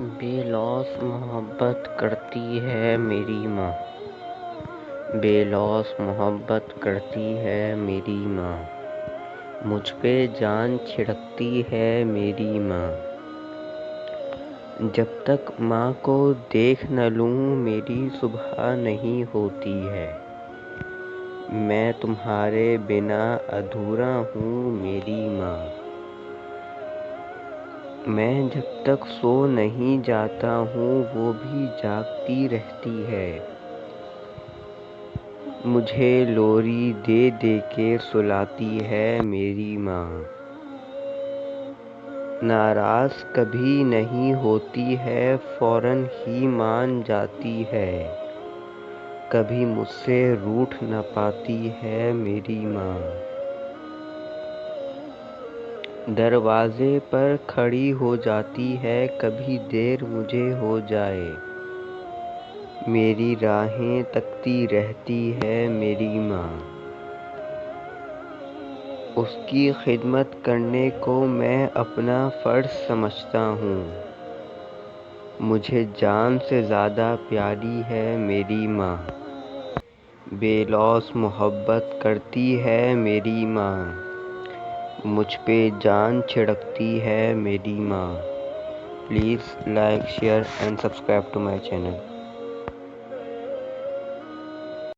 بے لوث محبت کرتی ہے میری ماں، بے لوث محبت کرتی ہے میری ماں، مجھ پہ جان چھڑکتی ہے میری ماں۔ جب تک ماں کو دیکھ نہ لوں میری صبح نہیں ہوتی ہے، میں تمہارے بنا ادھورا ہوں میری ماں۔ میں جب تک سو نہیں جاتا ہوں وہ بھی جاگتی رہتی ہے، مجھے لوری دے دے کے سلاتی ہے میری ماں۔ ناراض کبھی نہیں ہوتی ہے فوراً ہی مان جاتی ہے، کبھی مجھ سے روٹھ نہ پاتی ہے میری ماں۔ دروازے پر کھڑی ہو جاتی ہے کبھی دیر مجھے ہو جائے، میری راہیں تکتی رہتی ہے میری ماں۔ اس کی خدمت کرنے کو میں اپنا فرض سمجھتا ہوں، مجھے جان سے زیادہ پیاری ہے میری ماں۔ بے لوث محبت کرتی ہے میری ماں، مجھ پہ جان چھڑکتی ہے میری ماں۔ Please like, share and subscribe to my channel.